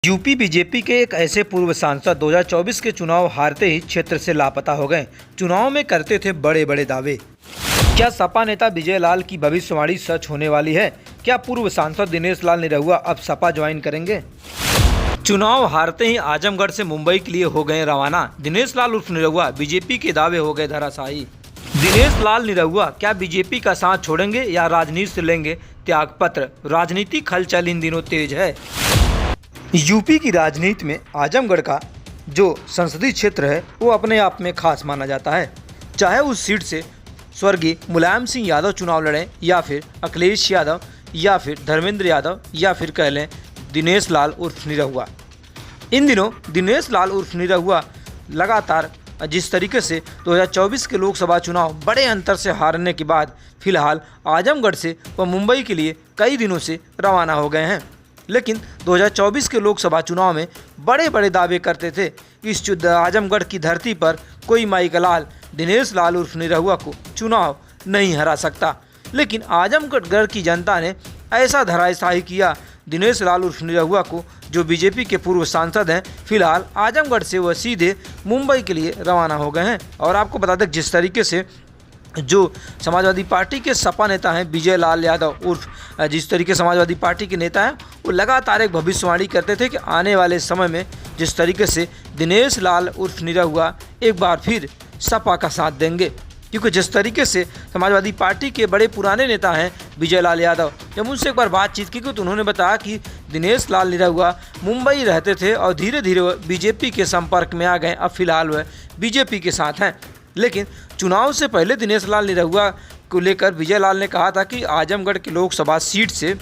UP BJP के एक ऐसे पूर्व सांसद 2024 के चुनाव हारते ही क्षेत्र से लापता हो गए। चुनाव में करते थे बड़े बड़े दावे। क्या सपा नेता विजय लाल की भविष्यवाणी सच होने वाली है? क्या पूर्व सांसद दिनेश लाल निरहुआ अब सपा ज्वाइन करेंगे? चुनाव हारते ही आजमगढ़ से मुंबई के लिए हो गए रवाना। दिनेश लाल उर्फ निरहुआ बीजेपी के दावे हो गए धराशायी। दिनेश लाल निरहुआ क्या बीजेपी का साथ छोड़ेंगे या राजनीति से लेंगे त्यागपत्र? राजनीतिक हलचल इन दिनों तेज है। यूपी की राजनीति में आजमगढ़ का जो संसदीय क्षेत्र है वो अपने आप में खास माना जाता है। चाहे उस सीट से स्वर्गीय मुलायम सिंह यादव चुनाव लड़ें या फिर अखिलेश यादव या फिर धर्मेंद्र यादव या फिर कह लें दिनेश लाल उर्फ निरहुआ। इन दिनों दिनेश लाल उर्फ निरहुआ लगातार जिस तरीके से 2024 के लोकसभा चुनाव बड़े अंतर से हारने के बाद फिलहाल आजमगढ़ से वह मुंबई के लिए कई दिनों से रवाना हो गए हैं। लेकिन 2024 के लोकसभा चुनाव में बड़े बड़े दावे करते थे कि इस आजमगढ़ की धरती पर कोई माई का लाल दिनेश लाल उर्फ निरहुआ को चुनाव नहीं हरा सकता। लेकिन आजमगढ़ की जनता ने ऐसा धराशायी किया दिनेश लाल उर्फ निरहुआ को, जो बीजेपी के पूर्व सांसद हैं। फिलहाल आजमगढ़ से वह सीधे मुंबई के लिए रवाना हो गए हैं। और आपको बता दें जिस तरीके से जो समाजवादी पार्टी के सपा नेता हैं विजय लाल यादव उर्फ जिस तरीके समाजवादी पार्टी के नेता हैं वो लगातार एक भविष्यवाणी करते थे कि आने वाले समय में जिस तरीके से दिनेश लाल उर्फ निरहुआ एक बार फिर सपा का साथ देंगे, क्योंकि जिस तरीके से समाजवादी पार्टी के बड़े पुराने नेता हैं विजय लाल यादव, जब उनसे एक बार बातचीत की तो उन्होंने बताया कि दिनेश लाल निरहुआ मुंबई रहते थे और धीरे धीरे वह बीजेपी के संपर्क में आ गए। अब फिलहाल वह बीजेपी के साथ हैं। लेकिन चुनाव से पहले दिनेश लाल निरहुआ को लेकर विजय लाल ने कहा था कि आजमगढ़ की लोकसभा सीट से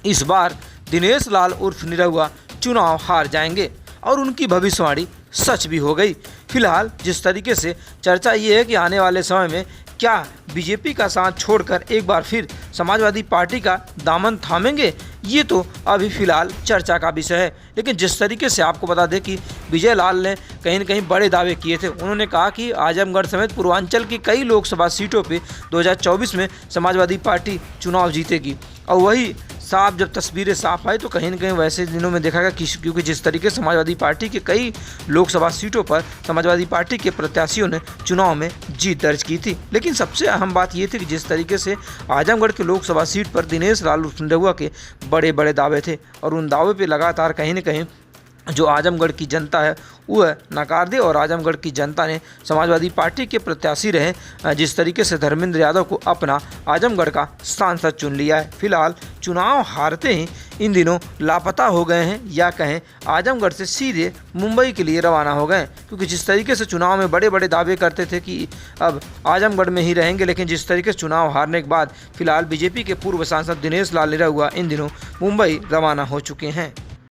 इस बार दिनेश लाल उर्फ निरहुआ चुनाव हार जाएंगे और उनकी भविष्यवाणी सच भी हो गई। फिलहाल जिस तरीके से चर्चा ये है कि आने वाले समय में क्या बीजेपी का साथ छोड़कर एक बार फिर समाजवादी पार्टी का दामन थामेंगे, ये तो अभी फिलहाल चर्चा का विषय है। लेकिन जिस तरीके से आपको बता दें कि विजय लाल ने कहीं न कहीं बड़े दावे किए थे। उन्होंने कहा कि आजमगढ़ समेत पूर्वांचल की कई लोकसभा सीटों पे 2024 में समाजवादी पार्टी चुनाव जीतेगी। और वही साफ जब तस्वीरें साफ आई तो कहीं न कहीं वैसे दिनों में देखा गया क्योंकि जिस तरीके से समाजवादी पार्टी के कई लोकसभा सीटों पर समाजवादी पार्टी के प्रत्याशियों ने चुनाव में जीत दर्ज की थी। लेकिन सबसे अहम बात ये थी कि जिस तरीके से आजमगढ़ के लोकसभा सीट पर दिनेश लाल उर्फ निरहुआ के बड़े बड़े दावे थे और उन दावे पर लगातार कहीं न कहीं जो आजमगढ़ की जनता है वह नकार दे। और आजमगढ़ की जनता ने समाजवादी पार्टी के प्रत्याशी रहे जिस तरीके से धर्मेंद्र यादव को अपना आजमगढ़ का सांसद चुन लिया है। फिलहाल चुनाव हारते ही इन दिनों लापता हो गए हैं या कहें आजमगढ़ से सीधे मुंबई के लिए रवाना हो गए, क्योंकि जिस तरीके से चुनाव में बड़े बड़े दावे करते थे कि अब आजमगढ़ में ही रहेंगे। लेकिन जिस तरीके से चुनाव हारने के बाद फिलहाल बीजेपी के पूर्व सांसद दिनेश लाल निरहुआ इन दिनों मुंबई रवाना हो चुके हैं।